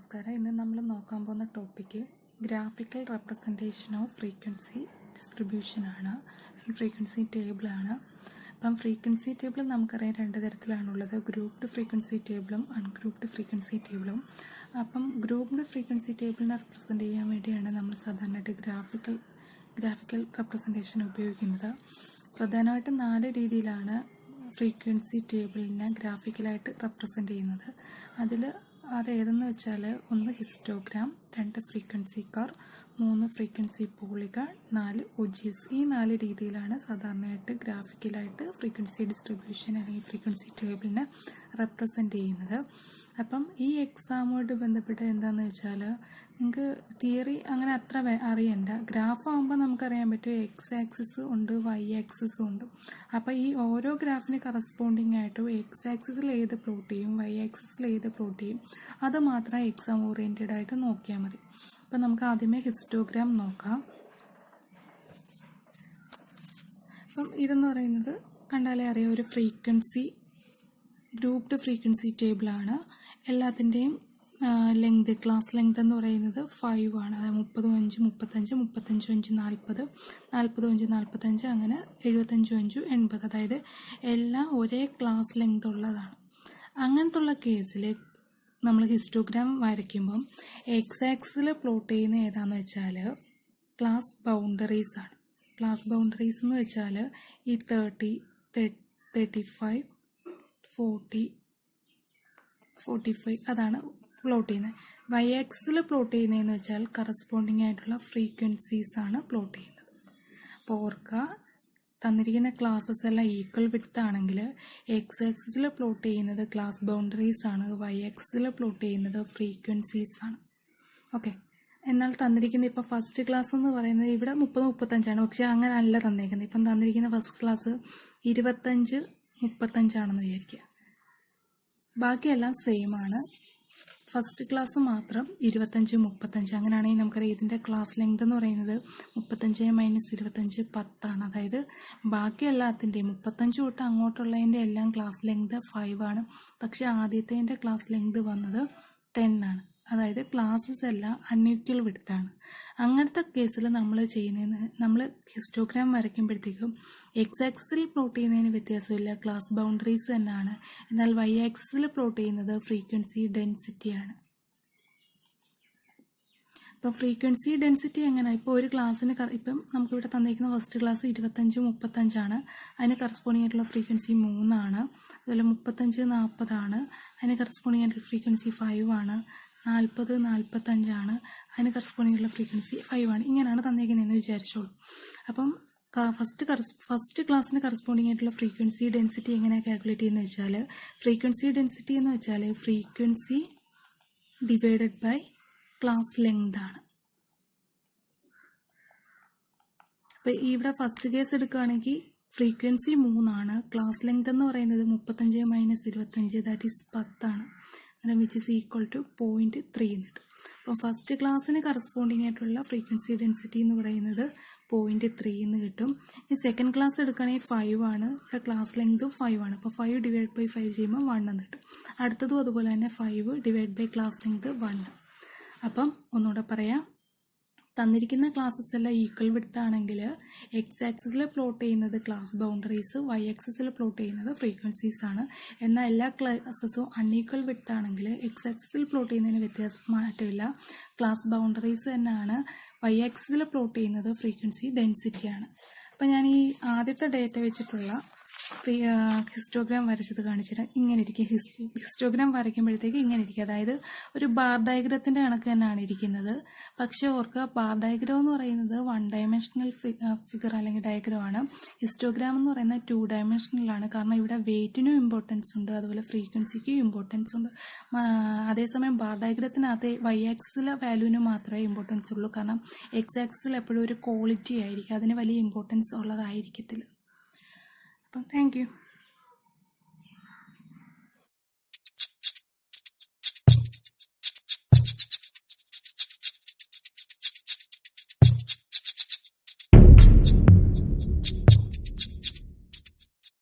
നമസ്കാരം. ഇന്ന് നമ്മൾ നോക്കാൻ പോകുന്ന topic graphical representation of frequency distribution ആണ്. ഈ ഫ്രീക്വൻസി ടേബിളാണ്. അപ്പം ഫ്രീക്വൻസി ടേബിൾ നമുക്കറിയാം രണ്ട് തരത്തിലാണുള്ളത്, ഗ്രൂപ്പ്ഡ് ഫ്രീക്വൻസി ടേബിളും അൺഗ്രൂപ്പ്ഡ് ഫ്രീക്വൻസി ടേബിളും. അപ്പം ഗ്രൂപ്പ്ഡ് ഫ്രീക്വൻസി ടേബിളിനെ റെപ്രസെൻറ്റ് ചെയ്യാൻ വേണ്ടിയാണ് നമ്മൾ സാധാരണയായിട്ട് ഗ്രാഫിക്കൽ റെപ്രസെൻറ്റേഷൻ ഉപയോഗിക്കുന്നത്. പ്രധാനമായിട്ടും 4 രീതിയിലാണ് ഫ്രീക്വൻസി ടേബിളിനെ ഗ്രാഫിക്കലായിട്ട് റെപ്രസെൻറ്റ് ചെയ്യുന്നത്. അത് ഏതെന്ന് വെച്ചാൽ 1 histogram, 2 frequency curve, 3 frequency polygon, 4 ഒജീവ്സ്. ഈ 4 രീതിയിലാണ് സാധാരണയായിട്ട് ഗ്രാഫിക്കലായിട്ട് ഫ്രീക്വൻസി ഡിസ്ട്രിബ്യൂഷൻ അല്ലെങ്കിൽ ഫ്രീക്വൻസി ടേബിളിനെ റെപ്രസെൻറ്റ് ചെയ്യുന്നത്. അപ്പം ഈ എക്സാമുമായിട്ട് ബന്ധപ്പെട്ട് എന്താണെന്ന് വെച്ചാൽ നിങ്ങൾക്ക് തിയറി അങ്ങനെ അത്ര അറിയണ്ട. ഗ്രാഫ് ആകുമ്പോൾ നമുക്കറിയാൻ പറ്റും എക്സ് ആക്സിസ് ഉണ്ട്, വൈ ആക്സിസും ഉണ്ട്. അപ്പോൾ ഈ ഓരോ ഗ്രാഫിന് കറസ്പോണ്ടിങ് ആയിട്ട് എക്സ് ആക്സിസിൽ ഏത് പ്ലോട്ട് ചെയ്യും, വൈ ആക്സിസിൽ ഏത് പ്ലോട്ട് ചെയ്യും, അത് മാത്രം എക്സാം ഓറിയൻറ്റഡ് ആയിട്ട് നോക്കിയാൽ മതി. അപ്പം നമുക്ക് ആദ്യമേ ഹിസ്റ്റോഗ്രാം നോക്കാം. അപ്പം ഇതെന്ന് പറയുന്നത് കണ്ടാലേ അറിയാം, ഒരു ഗ്രൂപ്പ്ഡ് ഫ്രീക്വൻസി ടേബിളാണ്. എല്ലാത്തിൻ്റെയും ലെങ്ത്, ക്ലാസ് ലെങ്ത് എന്ന് പറയുന്നത് 5 ആണ്. അതായത് 30, 5, 35, 35, 5, 40, 40, 5, 45, അങ്ങനെ 75, 5, 80. അതായത് എല്ലാം ഒരേ ക്ലാസ് ലെങ്ത് ഉള്ളതാണ്. അങ്ങനത്തുള്ള കേസിൽ നമ്മൾ ഹിസ്റ്റോഗ്രാം വരയ്ക്കുമ്പം എക്സ് ആക്സിൽ പ്ലോട്ട് ചെയ്യുന്ന ഏതാണെന്ന് വെച്ചാൽ ക്ലാസ് ബൗണ്ടറീസ് ആണ്. ക്ലാസ് ബൗണ്ടറീസ് എന്ന് വെച്ചാൽ ഈ 30, 35, 40, 45 അതാണ് പ്ലോട്ട് ചെയ്യുന്നത്. വൈ ആക്സിൽ പ്ലോട്ട് ചെയ്യുന്നതെന്ന് വെച്ചാൽ കറസ്പോണ്ടിങ് ആയിട്ടുള്ള ഫ്രീക്വൻസീസ് ആണ് പ്ലോട്ട് ചെയ്യുന്നത്. അപ്പോൾ ഓർക്കുക, തന്നിരിക്കുന്ന ക്ലാസ്സസ് എല്ലാം ഈക്വൽ വിഡ്ത്ത് ആണെങ്കിൽ എക്സ് ആക്സിൽ പ്ലോട്ട് ചെയ്യുന്നത് ക്ലാസ് ബൗണ്ടറീസ് ആണ്, വൈ ആക്സിൽ പ്ലോട്ട് ചെയ്യുന്നത് ഫ്രീക്വൻസീസ് ആണ്. ഓക്കെ. എന്നാൽ തന്നിരിക്കുന്ന ഇപ്പം ഫസ്റ്റ് ക്ലാസ് എന്ന് പറയുന്നത് ഇവിടെ 30, 35 പക്ഷെ അങ്ങനെ അല്ല തന്നിരിക്കുന്നത്. ഇപ്പം തന്നിരിക്കുന്ന ഫസ്റ്റ് ക്ലാസ് 25, 35 ആണെന്ന് വിചാരിക്കുക. ബാക്കിയെല്ലാം സെയിം ആണ്. ഫസ്റ്റ് ക്ലാസ് മാത്രം 25, 35. അങ്ങനെയാണെങ്കിൽ നമുക്കറിയാം ഇതിൻ്റെ ക്ലാസ് ലെങ്ത് എന്ന് പറയുന്നത് 35 - 25 10 ആണ്. അതായത് ബാക്കി എല്ലാത്തിൻ്റെയും 35 തൊട്ട് അങ്ങോട്ടുള്ളതിൻ്റെ എല്ലാം ക്ലാസ് ലെങ്ത് 5 ആണ്. പക്ഷെ ആദ്യത്തേൻ്റെ ക്ലാസ് ലെങ്ത് വന്നത് 10 ആണ്. അതായത് ക്ലാസ്സസ് എല്ലാം അൺഈക്വൽ വിഡ്ത്താണ്. അങ്ങനത്തെ കേസിൽ നമ്മൾ ഹിസ്റ്റോഗ്രാം വരയ്ക്കുമ്പോഴത്തേക്കും എക്സ് ആക്സിൽ പ്ലോട്ട് ചെയ്യുന്നതിന് വ്യത്യാസമില്ല, ക്ലാസ് ബൗണ്ടറീസ് തന്നെയാണ്. എന്നാൽ വൈ ആക്സിൽ പ്ലോട്ട് ചെയ്യുന്നത് ഫ്രീക്വൻസി ഡെൻസിറ്റിയാണ്. ഇപ്പം ഫ്രീക്വൻസി ഡെൻസിറ്റി എങ്ങനെ, ഇപ്പോൾ ഒരു ക്ലാസ്സിന് ഇപ്പം നമുക്കിവിടെ തന്നിരിക്കുന്ന ഫസ്റ്റ് ക്ലാസ് 25, 35 ആണ്. അതിന് കറസ്പോണ്ടിങ് ആയിട്ടുള്ള ഫ്രീക്വൻസി 3 ആണ്. അതുപോലെ 35, 40 ആണ്. അതിന് കറസ്പോണ്ടിങ് ആയിട്ടുള്ള ഫ്രീക്വൻസി 5 ആണ്. 40, 45 ആണ്. അതിന് കറസ്പോണ്ടിങ് ഉള്ള ഫ്രീക്വൻസി 5 ആണ്. ഇങ്ങനെയാണ് തന്നിരിക്കുന്നതെന്ന് വിചാരിച്ചോളൂ. അപ്പം ഫസ്റ്റ് ക്ലാസ്സിന് കറസ്പോണ്ടിങ് ആയിട്ടുള്ള ഫ്രീക്വൻസി ഡെൻസിറ്റി എങ്ങനെയാണ് കാൽക്കുലേറ്റ് ചെയ്യുന്നത് വെച്ചാൽ, ഫ്രീക്വൻസി ഡെൻസിറ്റി എന്ന് വെച്ചാൽ frequency divided by class length ആണ്. അപ്പോൾ ഇവിടെ ഫസ്റ്റ് കേസ് എടുക്കുകയാണെങ്കിൽ ഫ്രീക്വൻസി 3 ആണ്. ക്ലാസ് ലെങ്ത് എന്ന് പറയുന്നത് 35 - 25 ദാറ്റ് ഈസ് 10 ആണ്. വിച്ച് ഈസ് ഈക്വൽ ടു 0.3 എന്നിട്ട്. അപ്പോൾ ഫസ്റ്റ് ക്ലാസ്സിന് കറസ്പോണ്ടിങ് ആയിട്ടുള്ള ഫ്രീക്വൻസി ഡെൻസിറ്റി എന്ന് പറയുന്നത് 0.3 എന്ന് കിട്ടും. ഈ സെക്കൻഡ് ക്ലാസ് എടുക്കുകയാണെങ്കിൽ 5 ആണ്. ഇവിടെ ക്ലാസ് ലെങ്തും 5 ആണ്. അപ്പോൾ 5 ഡിവൈഡ് ബൈ 5 ചെയ്യുമ്പോൾ 1 എന്ന് കിട്ടും. അടുത്തതും അതുപോലെ തന്നെ 5 ഡിവൈഡ് ബൈ ക്ലാസ് ലെങ്ത് 1. അപ്പം ഒന്നുകൂടെ പറയാം, തന്നിരിക്കുന്ന ക്ലാസ്സസ് എല്ലാം ഈക്വൽ വിഡ്ത്ത് ആണെങ്കിൽ എക്സ് ആക്സിസിൽ പ്ലോട്ട് ചെയ്യുന്നത് ക്ലാസ് ബൗണ്ടറീസ്, വൈ ആക്സിസിൽ പ്ലോട്ട് ചെയ്യുന്നത് ഫ്രീക്വൻസീസ് ആണ്. എന്നാൽ എല്ലാ ക്ലാസ്സസും അൺഈക്വൽ വിഡ്ത്ത് ആണെങ്കിൽ എക്സ് ആക്സിസിൽ പ്ലോട്ട് ചെയ്യുന്നതിന് മാറ്റമില്ല, ക്ലാസ് ബൗണ്ടറീസ് തന്നെയാണ്. വൈ ആക്സിസിൽ പ്ലോട്ട് ചെയ്യുന്നത് ഫ്രീക്വൻസി ഡെൻസിറ്റിയാണ്. അപ്പം ഞാൻ ഈ ആദ്യത്തെ ഡേറ്റ വെച്ചിട്ടുള്ള ഹിസ്റ്റോഗ്രാം വരച്ചത് കാണിച്ചിട്ട് ഇങ്ങനെ ഇരിക്കും. ഹിസ്റ്റോഗ്രാം വരയ്ക്കുമ്പോഴത്തേക്ക് ഇങ്ങനെ ഇരിക്കും. അതായത് ഒരു ബാർ ഡയഗ്രത്തിൻ്റെ കണക്ക് തന്നെയാണ് ഇരിക്കുന്നത്. പക്ഷേ ഓർക്കുക, ബാർ ഡയഗ്രം എന്ന് പറയുന്നത് 1 ഡയമെൻഷണൽ ഫിഗർ അല്ലെങ്കിൽ ഡയഗ്രം ആണ്. ഹിസ്റ്റോഗ്രാം എന്ന് പറയുന്നത് 2 ഡയമെൻഷണലാണ്. കാരണം ഇവിടെ വെയിറ്റിനും ഇമ്പോർട്ടൻസ് ഉണ്ട്, അതുപോലെ ഫ്രീക്വൻസിക്കും ഇമ്പോർട്ടൻസ് ഉണ്ട്. അതേസമയം ബാർ ഡയഗ്രത്തിനകത്ത് വൈ ആക്സിലെ വാല്യൂവിന് മാത്രമേ ഇമ്പോർട്ടൻസ് ഉള്ളൂ. കാരണം എക്സ് ആക്സിൽ എപ്പോഴും ഒരു ക്വാളിറ്റി ആയിരിക്കും, അതിന് വലിയ ഇമ്പോർട്ടൻസ് ഉള്ളതായിരിക്കത്തില്ല. Thank you.